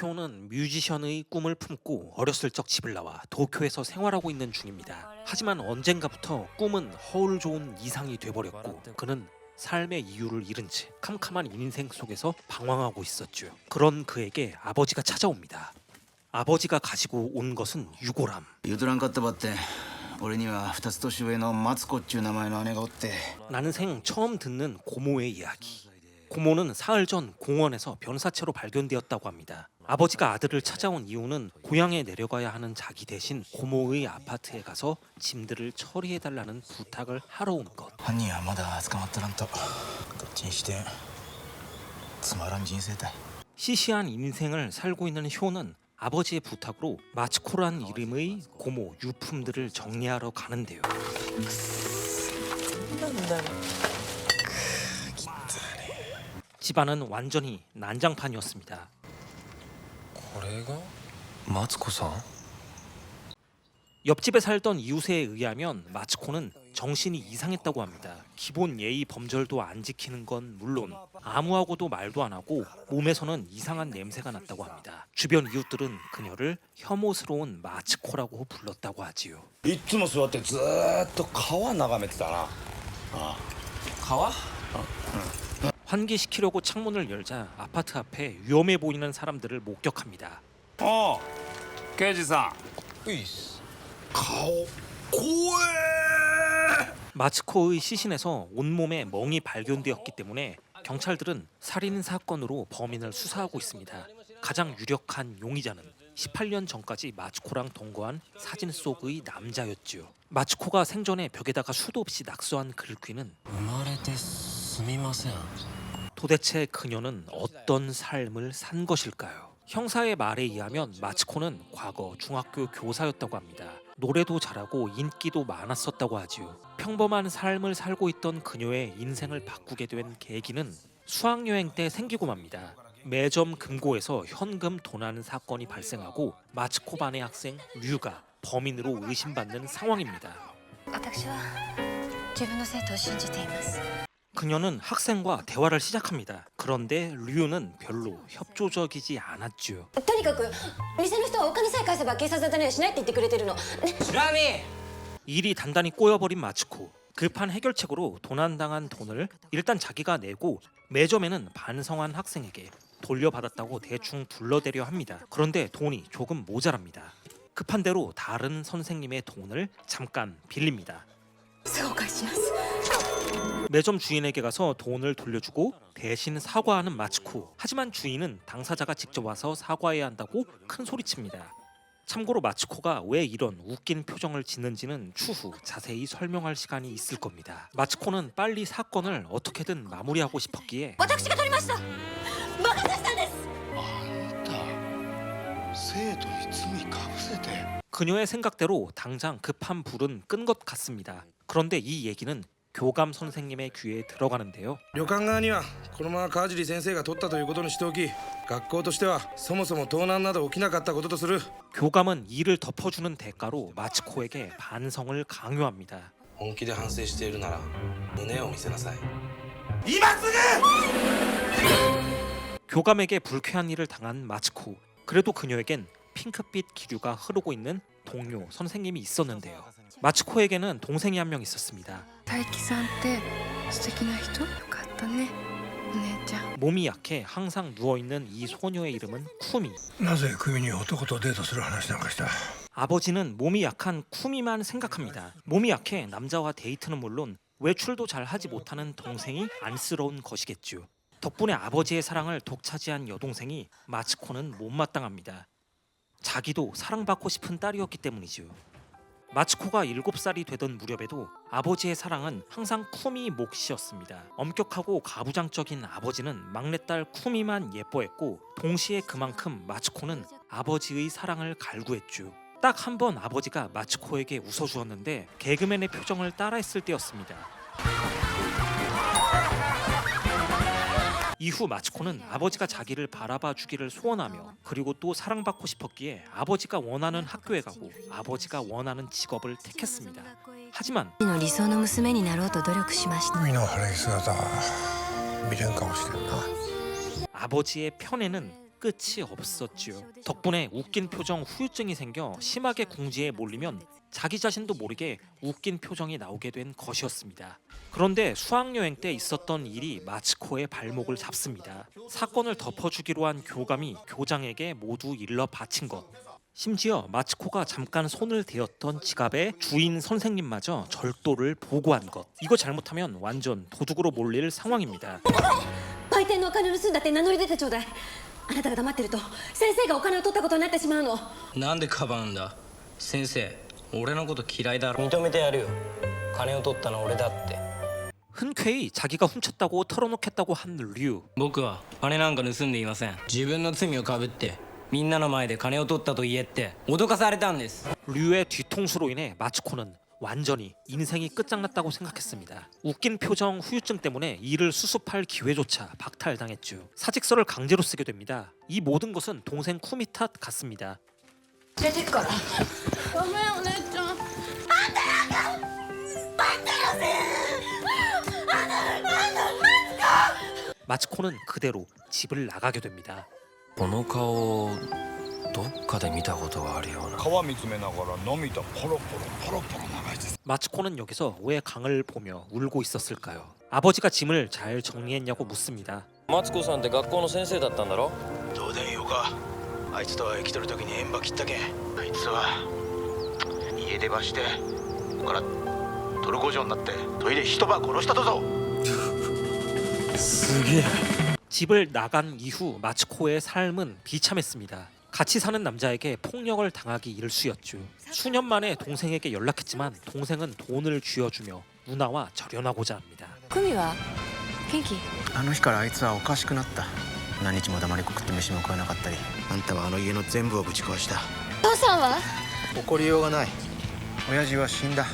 효는 뮤지션의 꿈을 품고 어렸을 적 집을 나와 도쿄에서 생활하고 있는 중입니다. 하지만 언젠가부터 꿈은 허울 좋은 이상이 돼버렸고 그는 삶의 이유를 잃은 채 캄캄한 인생 속에서 방황하고 있었죠. 그런 그에게 아버지가 찾아옵니다. 아버지가 가지고 온 것은 유골함. 譲らんかったばって俺には2つ年上のマツコっちゅう名前の姉がおって 난생 처음 듣는 고모의 이야기. 고모는 사흘 전 공원에서 변사체로 발견되었다고 합니다. 아버지가 아들을 찾아온 이유는 고향에 내려가야 하는 자기 대신 고모의 아파트에 가서 짐들을 처리해달라는 부탁을 하러 온 것. 犯人はまだ捕まっとらんとどっちにしてつまらん人生だい 시시한 인생을 살고 있는 효는 아버지의 부탁으로 마츠코란 이름의 고모 유품들을 정리하러 가는데요. 집안은 완전히 난장판이었습니다. これがマツコさん 옆집에 살던 이웃에 의하면 마츠코는 정신이 이상했다고 합니다. 기본 예의 범절도 안 지키는 건 물론 아무하고도 말도 안 하고 몸에서는 이상한 냄새가 났다고 합니다. 주변 이웃들은 그녀를 혐오스러운 마츠코라고 불렀다고 하지요. いっつも座ってずーっと川眺めてたな。ああ。川 환기시키려고 창문을 열자 아파트 앞에 위험해 보이는 사람들을 목격합니다. ああ。刑事さん。ういっす顔怖え。 마츠코의 시신에서 온몸에 멍이 발견되었기 때문에 경찰들은 살인 사건으로 범인을 수사하고 있습니다. 가장 유력한 용의자는 18년 전까지 마츠코랑 동거한 사진 속의 남자였지요. 마츠코가 생전에 벽에다가 수도 없이 낙서한 글귀는 生まれてすみません 도대체 그녀는 어떤 삶을 산 것일까요? 형사의 말에 의하면 마츠코는 과거 중학교 교사였다고 합니다. 노래도 잘하고 인기도 많았었다고 하지요. 평범한 삶을 살고 있던 그녀의 인생을 바꾸게 된 계기는 수학여행 때 생기고 맙니다. 매점 금고에서 현금 도난 사건이 발생하고 마츠코 반의 학생 류가 범인으로 의심받는 상황입니다. 私は自分の生徒を信じています 그녀는 학생과 대화를 시작합니다. 그런데 류는 별로 협조적이지 않았죠. とにかく店の人はお金さえ返せば警察沙汰にはしないって言ってくれてるの、ね、知らね 일이 단단히 꼬여버린 마츠코. 급한 해결책으로 도난당한 돈을 일단 자기가 내고 매점에는 반성한 학생에게 돌려받았다고 대충 둘러대려 합니다. 그런데 돈이 조금 모자랍니다. 급한 대로 다른 선생님의 돈을 잠깐 빌립니다. すぐお返しします 매점 주인에게 가서 돈을 돌려주고 대신 사과하는 마츠코. 하지만 주인은 당사자가 직접 와서 사과해야 한다고 큰 소리칩니다. 참고로 마츠코가 왜 이런 웃긴 표정을 짓는지는 추후 자세히 설명할 시간이 있을 겁니다. 마츠코는 빨리 사건을 어떻게든 마무리하고 싶었기에 私が取りました任せしたんです生徒に罪かぶせて。 그녀의 생각대로 당장 급한 불은 끈 것 같습니다. 그런데 이 얘기는 교감 선생님의 귀에 들어가는데요. 旅館側にはこのまま川尻先生が取ったということにしておき、学校としてはそもそも盗難など起きなかったこととする。 교감은 이를 덮어주는 대가로 마츠코에게 반성을 강요합니다. 本気で反省しているなら胸を見せなさい。 교감에게 불쾌한 일을 당한 마츠코. 그래도 그녀에겐 핑크빛 기류가 흐르고 있는 동료 선생님이 있었는데요. 마츠코에게는 동생이 한 명 있었습니다. 大輝さんって素敵な人よかったねお姉ちゃん 몸이 약해 항상 누워있는 이 소녀의 이름은 쿠미. なぜ組に男とデートする話なんかした？ 아버지는 몸이 약한 쿠미만 생각합니다. 몸이 약해 남자와 데이트는 물론 외출도 잘 하지 못하는 동생이 안쓰러운 것이겠죠. 덕분에 아버지의 사랑을 독차지한 여동생이 마츠코는 못마땅합니다. 자기도 사랑받고 싶은 딸이었기 때문이죠. 마츠코가 7살이 되던 무렵에도 아버지의 사랑은 항상 쿠미 몫이었습니다. 엄격하고 가부장적인 아버지는 막내딸 쿠미만 예뻐했고 동시에 그만큼 마츠코는 아버지의 사랑을 갈구했죠. 딱 한 번 아버지가 마츠코에게 웃어주었는데 개그맨의 표정을 따라했을 때였습니다. 이후 마츠코는 아버지가 자기를 바라봐 주기를 소원하며 그리고 또 사랑받고 싶었기에 아버지가 원하는 학교에 가고 아버지가 원하는 직업을 택했습니다. 하지만 の理想の娘になろうと努力しました組の晴れ着姿未練かもしれんな。 아버지의 편에는 끝이 없었죠. 덕분에 웃긴 표정 후유증이 생겨 심하게 궁지에 몰리면 자기 자신도 모르게 웃긴 표정이 나오게 된 것이었습니다. 그런데 수학여행 때 있었던 일이 마츠코의 발목을 잡습니다. 사건을 덮어주기로 한 교감이 교장에게 모두 일러 바친 것. 심지어 마츠코가 잠깐 손을 대었던 지갑에 주인 선생님마저 절도를 보고한 것. 이거 잘못하면 완전 도둑으로 몰릴 상황입니다. 売店のお金を盗んだって名乗り出てちょうだい。あなたが黙ってると先生がお金を取ったことになってしまうの。なんでかばうんだ先生俺のこと嫌いだろ認めてやるよ金を取ったのは俺だって 흔쾌히 자기가 훔쳤다고 털어놓겠다고 한 류. 僕は金なんか盗んでいません自分の罪をかぶってみんなの前で金を取ったと言えって脅かされたんです 류의 뒤통수로 인해 마츠코는 완전히 인생이 끝장났다고 생각했습니다. 웃긴 표정 후유증 때문에 일을 수습할 기회조차 박탈당했죠. 사직서를 강제로 쓰게 됩니다. 이 모든 것은 동생 쿠미 탓 같습니다. 連れてくから。ごめんお姉ちゃん。 마츠코는 그대로 집을 나가게 됩니다. この顔どっかで見たことがあるような川見つめながら涙ポロポロポロポロ流して 마츠코는 여기서 왜 강을 보며 울고 있었을까요? 아버지가 짐을 잘 정리했냐고 묻습니다. マツコさんって学校の先生だったんだろどうでんよかあいつとは生きとる時に縁ば切ったけんあいつは家出ばしてからトルコ城になってトイレ一晩殺したとぞ 집을 나간 이후 마츠코의 삶은 비참했습니다. 같이 사는 남자에게 폭력을 당하기 일쑤였죠. 수년 만에 동생에게 연락했지만 동생은 돈을 쥐어주며 누나와 절연하고자 합니다. クミは元気？あの日からあいつはおかしくなった何日も黙りこくって飯も食わなかったりあんたはあの家の全部をぶち壊した父さんは？怒りようがない親父は死んだ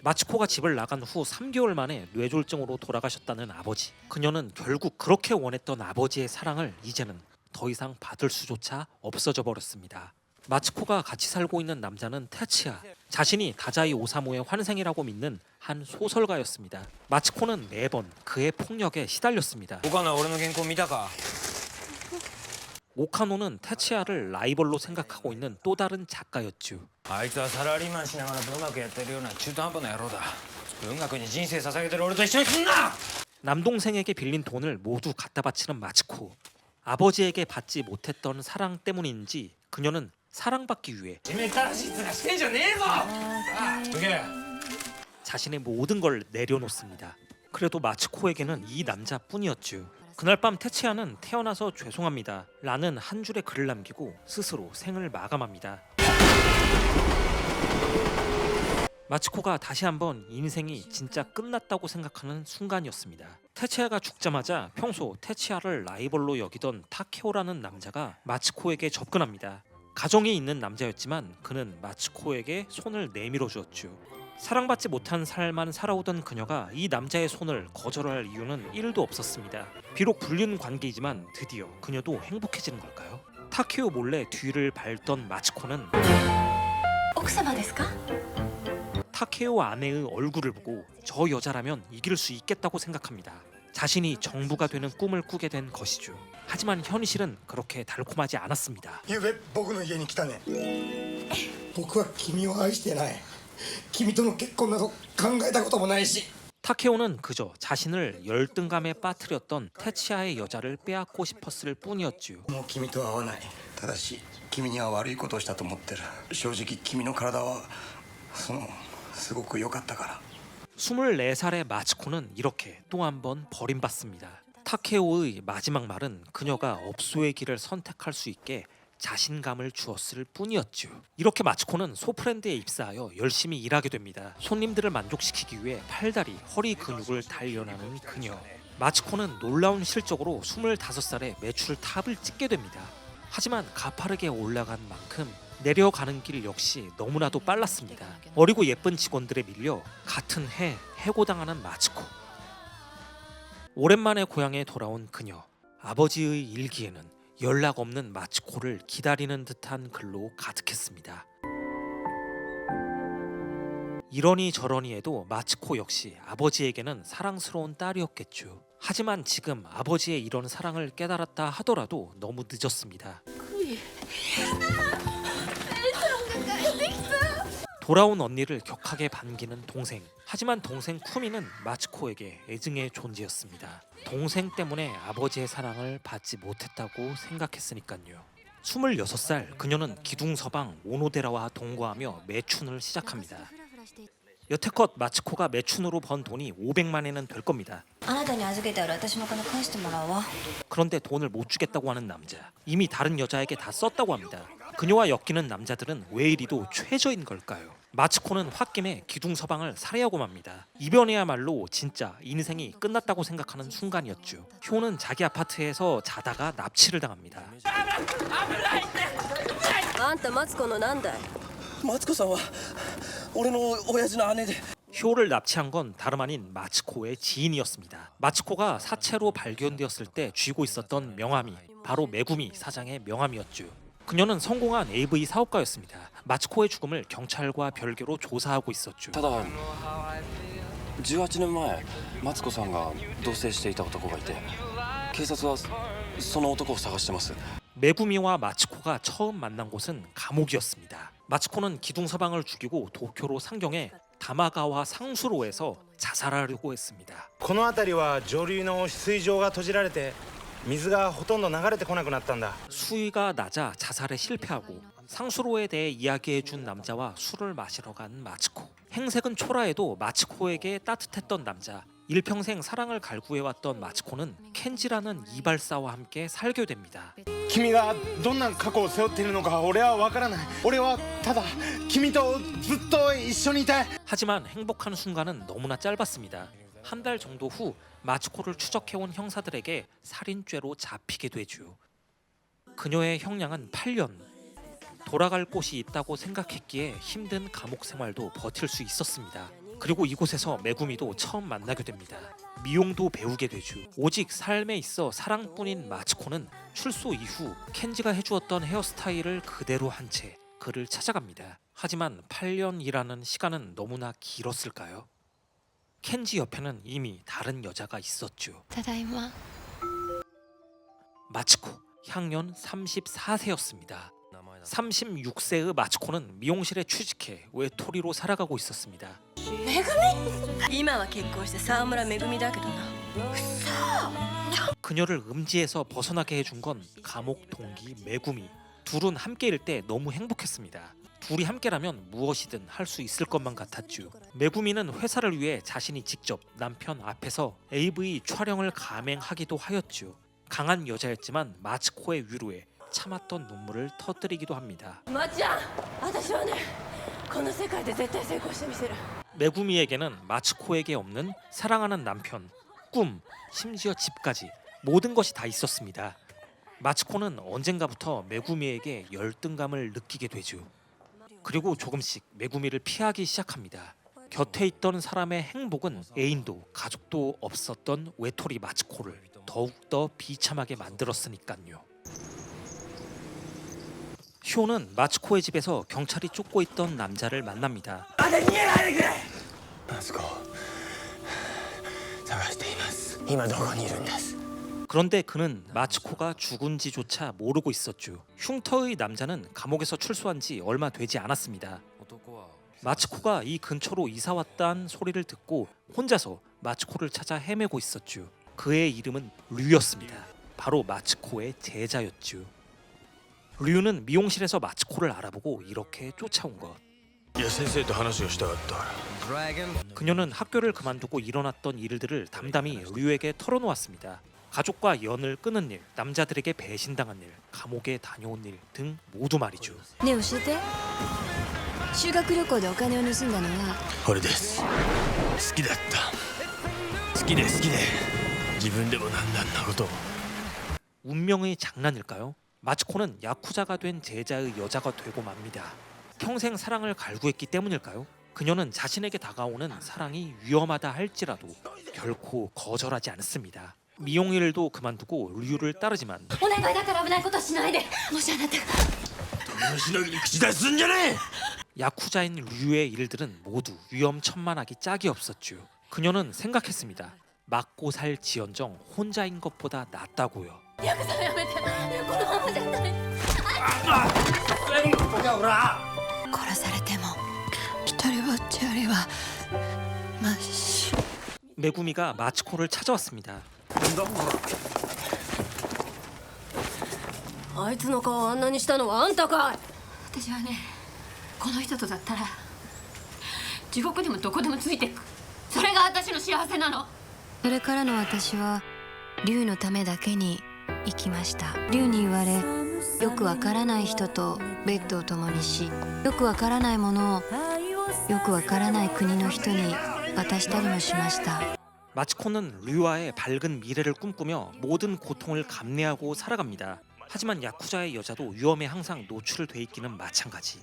마츠코가 집을 나간 후 3개월 만에 뇌졸중으로 돌아가셨다는 아버지. 그녀는 결국 그렇게 원했던 아버지의 사랑을 이제는 더 이상 받을 수조차 없어져 버렸습니다. 마츠코가 같이 살고 있는 남자는 테츠야. 자신이 다자이 오사무의 환생이라고 믿는 한 소설가였습니다. 마츠코는 매번 그의 폭력에 시달렸습니다. 岡野は俺の原稿見たか 오카노는 테츠야를 라이벌로 생각하고 있는 또 다른 작가였죠. あいつはサラリーマンしながらうまくやってるような中途半端な野郎だ文学に人生捧げてる俺と一緒にすんな 남동생에게 빌린 돈을 모두 갖다 바치는 마츠코. 아버지에게 받지 못했던 사랑 때문인지 그녀는 사랑받기 위해 てめえ正しい面してんじゃねえぞどけ 자신의 모든 걸 내려놓습니다. 그래도 마츠코에게는 이 남자뿐이었죠. 그날 밤 테츠야는 태어나서 죄송합니다 라는 한 줄의 글을 남기고 스스로 생을 마감합니다. 마츠코가 다시 한번 인생이 진짜 끝났다고 생각하는 순간이었습니다. 테츠야가 죽자마자 평소 테츠야를 라이벌로 여기던 타케오라는 남자가 마츠코에게 접근합니다. 가정이 있는 남자였지만 그는 마츠코에게 손을 내밀어 주었죠. 사랑받지 못한 삶만 살아오던 그녀가 이 남자의 손을 거절할 이유는 1도 없었습니다. 비록 불륜 관계이지만 드디어 그녀도 행복해지는 걸까요? 타케오 몰래 뒤를 밟던 마츠코는 奥様ですか？ 타케오 아내의 얼굴을 보고 저 여자라면 이길 수 있겠다고 생각합니다. 자신이 정부가 되는 꿈을 꾸게 된 것이죠. 하지만 현실은 그렇게 달콤하지 않았습니다. ゆうべ僕の家に来たね僕は君を愛してない君との結婚など考えたこともないし 타케오는 그저 자신을 열등감에 빠뜨렸던 테츠야의 여자를 빼앗고 싶었을 뿐이었죠. もう君とは会わないただし君には悪いことをしたと思ってる正直君の体はすごく良かったから 24살의 마츠코는 이렇게 또 한 번 버림받습니다. 타케오의 마지막 말은 그녀가 업소의 길을 선택할 수 있게 자신감을 주었을 뿐이었죠. 이렇게 마츠코는 소프랜드에 입사하여 열심히 일하게 됩니다. 손님들을 만족시키기 위해 팔다리, 허리 근육을 단련하는 그녀. 마츠코는 놀라운 실적으로 25살에 매출 탑을 찍게 됩니다. 하지만 가파르게 올라간 만큼 내려가는 길 역시 너무나도 빨랐습니다. 어리고 예쁜 직원들에 밀려 같은 해 해고당하는 마츠코. 오랜만에 고향에 돌아온 그녀. 아버지의 일기에는 연락 없는 마츠코를 기다리는 듯한 글로 가득했습니다. 이러니 저러니 해도 마츠코 역시 아버지에게는 사랑스러운 딸이었겠죠. 하지만 지금 아버지의 이런 사랑을 깨달았다 하더라도 너무 늦었습니다. 돌아온 언니를 격하게 반기는 동생. 하지만 동생 쿠미는 마츠코에게 애증의 존재였습니다. 동생 때문에 아버지의 사랑을 받지 못했다고 생각했으니까요. 26살 그녀는 기둥서방 오노데라와 동거하며 매춘을 시작합니다. 여태껏 마츠코가 매춘으로 번 돈이 500만 엔은 될 겁니다. あなたに預けてある私の金返してもらうわ 그런데 돈을 못 주겠다고 하는 남자. 이미 다른 여자에게 다 썼다고 합니다. 그녀와 엮이는 남자들은 왜 이리도 최저인 걸까요? 마츠코는 홧김에 기둥서방을 살해하고 맙니다. 이번에야말로 진짜 인생이 끝났다고 생각하는 순간이었죠. 효는 자기 아파트에서 자다가 납치를 당합니다. あんたマツコのなんだいマツコさんは俺の親父の姉で 효를 납치한 건 다름 아닌 마츠코의 지인이었습니다. 마츠코가 사체로 발견되었을 때 쥐고 있었던 명함이 바로 메구미 사장의 명함이었죠. 그녀는 성공한 AV 사업가였습니다. 마츠코의 죽음을 경찰과 별개로 조사하고 있었죠. ただ18年前マツコさんが同棲していた男がいて警察はその男を探してます 메구미와 마츠코가 처음 만난 곳은 감옥이었습니다. 마츠코는 기둥서방을 죽이고 도쿄로 상경해 다마가와 상수로에서 자살하려고 했습니다. この辺りは上流の水上が閉じられて水がほとんど流れてこなくなったんだ 수위가 낮아 자살에 실패하고 상수로에 대해 이야기해준 남자와 술을 마시러 간 마츠코. 행색은 초라해도 마츠코에게 따뜻했던 남자. 일평생 사랑을 갈구해왔던 마츠코는 켄지라는 이발사와 함께 살게 됩니다. 君がどんな過去を背負っているのか俺は分からない俺はただ君とずっと一緒にいたい 하지만 행복한 순간은 너무나 짧았습니다. 한 달 정도 후 마츠코를 추적해온 형사들에게 살인죄로 잡히게 되죠. 그녀의 형량은 8년. 돌아갈 곳이 있다고 생각했기에 힘든 감옥 생활도 버틸 수 있었습니다. 그리고 이곳에서 메구미도 처음 만나게 됩니다. 미용도 배우게 되죠. 오직 삶에 있어 사랑뿐인 마츠코는 출소 이후 켄지가 해주었던 헤어스타일을 그대로 한 채 그를 찾아갑니다. 하지만 8년이라는 시간은 너무나 길었을까요? 켄지 옆에는 이미 다른 여자가 있었죠. ただいま 마츠코, 향년 34세였습니다. 36세의 마츠코는 미용실에 취직해 외톨이로 살아가고 있었습니다. 今は結婚して沢村めぐみだけどな 그녀를 음지에서 벗어나게 해준 건 감옥 동기 메구미. 둘은 함께일 때 너무 행복했습니다. 둘이 함께라면 무엇이든 할 수 있을 것만 같았죠. 메구미는 회사를 위해 자신이 직접 남편 앞에서 AV 촬영을 감행하기도 하였죠. 강한 여자였지만 마츠코의 위로에 참았던 눈물을 터뜨리기도 합니다. まっちゃん私はねこの世界で絶対成功してみせる 메구미에게는 마츠코에게 없는 사랑하는 남편, 꿈, 심지어 집까지 모든 것이 다 있었습니다. 마츠코는 언젠가부터 메구미에게 열등감을 느끼게 되죠. 그리고 조금씩 메구미를 피하기 시작합니다. 곁에 있던 사람의 행복은 애인도 가족도 없었던 외톨이 마츠코를 더욱더 비참하게 만들었으니까요. 효는 마츠코의 집에서 경찰이 쫓고 있던 남자를 만납니다. マツコ探しています今どこにいるんです 그런데 그는 마츠코가 죽은지조차 모르고 있었죠. 흉터의 남자는 감옥에서 출소한 지 얼마 되지 않았습니다. 마츠코가 이 근처로 이사왔다는 소리를 듣고 혼자서 마츠코를 찾아 헤매고 있었죠. 그의 이름은 류였습니다. 바로 마츠코의 제자였죠. 류는 미용실에서 마츠코를 알아보고 이렇게 쫓아온 것. いや先生と話をしたかった 그녀는 학교를 그만두고 일어났던 일들을 담담히 류에게 털어놓았습니다. 가족과 연을 끊은 일, 남자들에게 배신당한 일, 감옥에 다녀온 일 등 모두 말이죠. ねえ教えて修学旅行でお金を盗んだのは俺です好きだった好きで自分でもなんなことを 운명의 장난일까요? 마츠코는 야쿠자가 된 제자의 여자가 되고 맙니다. 평생 사랑을 갈구했기 때문일까요? 그녀는 자신에게 다가오는 사랑이 위험하다 할지라도 결코 거절하지 않습니다. 미용일도 그만두고 류를 따르지만 お願いだから危ないことしないでもしあなたが しのぎに口出すんじゃねえ 야쿠자인 류의 일들은 모두 위험천만하기 짝이 없었죠. 그녀는 생각했습니다. 맞고 살 지연정 혼자인 것보다 낫다고요. ヤクザやめてこのまま絶対殺されても一人ぼっちよりはマシ。 메구미가 마츠코를 찾아왔습니다. あいつの顔をあんなにしたのはあんたかい。私はね、この人とだったら地獄でもどこでもついていく。それが私の幸せなの。それからの私は龍のためだけに生きました。龍に言われ、よくわからない人とベッドを共にし、よくわからないものをよくわからない国の人に渡したりもしました。 마츠코는 류와의 밝은 미래를 꿈꾸며 모든 고통을 감내하고 살아갑니다. 하지만 야쿠자의 여자도 위험에 항상 노출돼 있기는 마찬가지.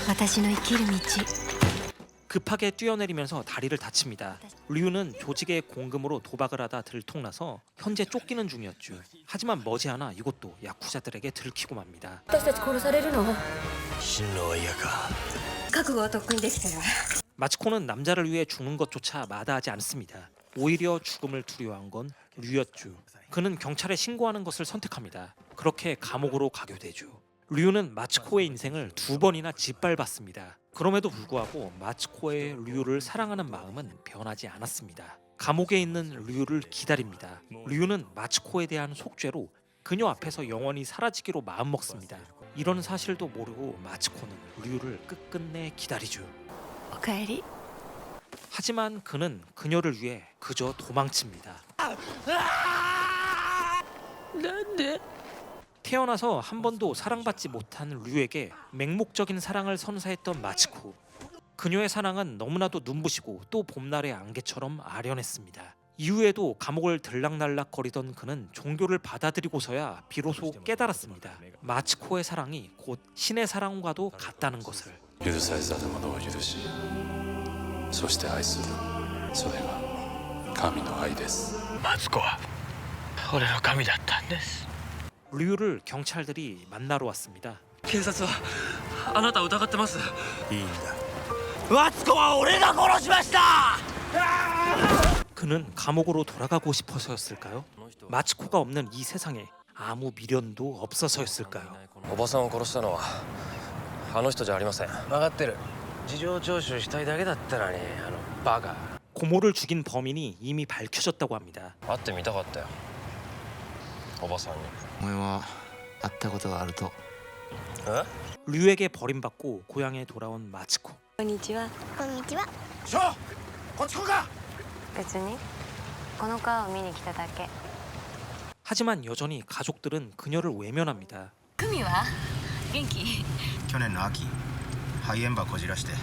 私の生きる道。 급하게 뛰어내리면서 다리를 다칩니다. 류는 조직의 공금으로 도박을 하다 들통나서 현재 쫓기는 중이었죠. 하지만 머지않아 이곳도 야쿠자들에게 들키고 맙니다. 私たち殺されるの。進路は嫌か。覚悟はとっくにできてるわ。 마츠코는 남자를 위해 죽는 것조차 마다하지 않습니다. 오히려 죽음을 두려워한 건 류였죠. 그는 경찰에 신고하는 것을 선택합니다. 그렇게 감옥으로 가게 되죠. 류는 마츠코의 인생을 2번이나 짓밟았습니다. 그럼에도 불구하고 마츠코의 류를 사랑하는 마음은 변하지 않았습니다. 감옥에 있는 류를 기다립니다. 류는 마츠코에 대한 속죄로 그녀 앞에서 영원히 사라지기로 마음먹습니다. 이런 사실도 모르고 마츠코는 류를 끝끝내 기다리죠. おかえり。 하지만 그는 그녀를 위해 그저 도망칩니다. 태어나서 한 번도 사랑받지 못한 류에게 맹목적인 사랑을 선사했던 마츠코. 그녀의 사랑은 너무나도 눈부시고 또 봄날의 안개처럼 아련했습니다. 이후에도 감옥을 들락날락거리던 그는 종교를 받아들이고서야 비로소 깨달았습니다. 마츠코의 사랑이 곧 신의 사랑과도 같다는 것을. 許されざる者を許し、そして愛する。それが神の愛です。マツコは俺の神だったんです。 류를 경찰들이 만나러 왔습니다. 警察はあなたを疑ってます。いいんだ。マツコは俺が殺しました。 그는 감옥으로 돌아가고 싶어서였을까요? 마츠코가 없는 이 세상에 아무 미련도 없어서였을까요? おばさんを殺したのはあの人じゃありません。分かってる。事情聴取したいだけだったのに、あのバカ。 고모를 죽인 범인이 이미 밝혀졌다고 합니다. 会ってみたかったよ、おばさんに。お前は会ったことがあると。え？ 류에게 버림받고 고향에 돌아온 마츠코. こんにちは。こんにちは。ショー、こっち来んか。別にこの川を見に来ただけ。 하지만 여전히 가족들은 그녀를 외면합니다. 久美は元気？去年の秋、肺炎ばこじらして。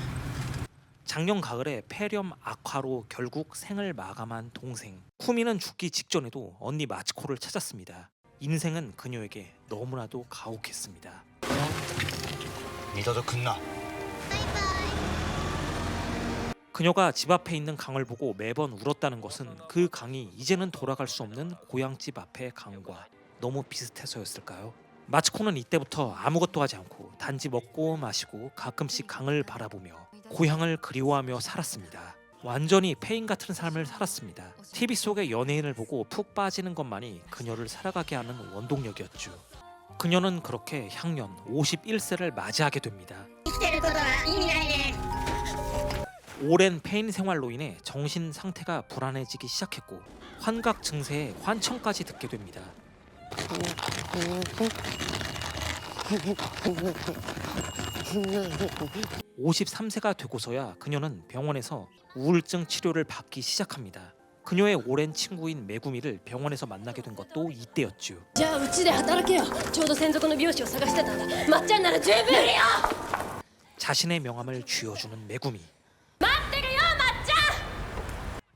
작년 가을에 폐렴 악화로 결국 생을 마감한 동생. 쿠미는 죽기 직전에도 언니 마츠코를 찾았습니다. 인생은 그녀에게 너무나도 가혹했습니다. 二度と来んな。 그녀가 집 앞에 있는 강을 보고 매번 울었다는 것은 그 강이 이제는 돌아갈 수 없는 고향집 앞의 강과 너무 비슷해서였을까요? 마츠코는 이때부터 아무것도 하지 않고 단지 먹고 마시고 가끔씩 강을 바라보며 고향을 그리워하며 살았습니다. 완전히 폐인 같은 삶을 살았습니다. TV 속의 연예인을 보고 푹 빠지는 것만이 그녀를 살아가게 하는 원동력이었죠. 그녀는 그렇게 향년 51세를 맞이하게 됩니다. 오랜 폐인 생활로 인해 정신 상태가 불안해지기 시작했고 환각 증세에 환청까지 듣게 됩니다. 53세가 되고서야 그녀는 병원에서 우울증 치료를 받기 시작합니다. 그녀의 오랜 친구인 메구미를 병원에서 만나게 된 것도 이때였죠. じゃあうちで働けよ。ちょうど専属の美容師を探してたんだ。まっちゃんなら十分よ。 자신의 명함을 쥐어주는 메구미. 待ってるよ、まっちゃん。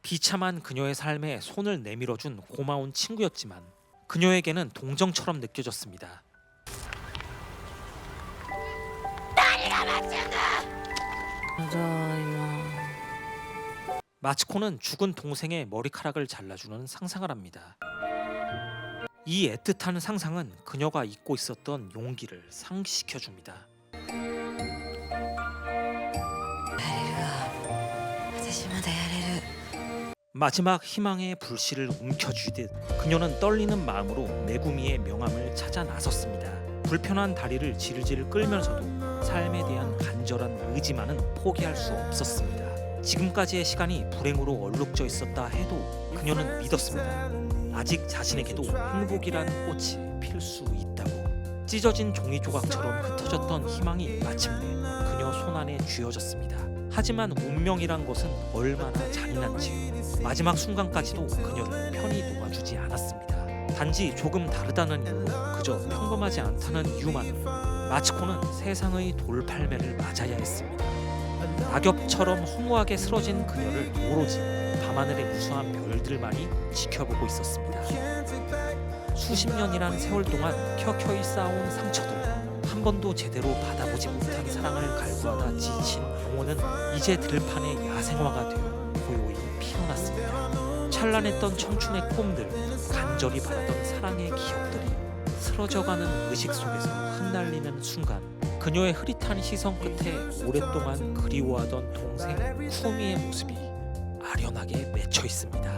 비참한 그녀의 삶에 손을 내밀어준 고마운 친구였지만 그녀에게는 동정처럼 느껴졌습니다. 마츠코는 죽은 동생의 머리카락을 잘라주는 상상을 합니다. 이 애틋한 상상은 그녀가 잊고 있었던 용기를 상기시켜줍니다. 私まだやれる。 마지막 희망의 불씨를 움켜쥐듯 그녀는 떨리는 마음으로 메구미의 명함을 찾아 나섰습니다. 불편한 다리를 질질 끌면서도 삶에 대한 간절한 의지만은 포기할 수 없었습니다. 지금까지의 시간이 불행으로 얼룩져 있었다 해도 그녀는 믿었습니다. 아직 자신에게도 행복이란 꽃이 필 수 있다고. 찢어진 종이 조각처럼 흩어졌던 희망이 마침내 그녀 손안에 쥐어졌습니다. 하지만 운명이란 것은 얼마나 잔인한지 마지막 순간까지도 그녀를 편히 놓아주지 않았습니다. 단지 조금 다르다는 이유로, 그저 평범하지 않다는 이유만으로 마츠코는 세상의 돌팔매를 맞아야 했습니다. 낙엽처럼 허무하게 쓰러진 그녀를 오로지 밤하늘의 무수한 별들만이 지켜보고 있었습니다. 수십 년이란 세월 동안 켜켜이 쌓아온 상처들, 한 번도 제대로 받아보지 못한 사랑을 갈구하다 지친 영혼은 이제 들판의 야생화가 되어 고요히 피어났습니다. 찬란했던 청춘의 꿈들, 간절히 바라던 사랑의 기억들이 쓰러져가는 의식 속에서 흩날리는 순간, 그녀의 흐릿한 시선 끝에 오랫동안 그리워하던 동생 쿠미의 모습이 아련하게 맺혀 있습니다.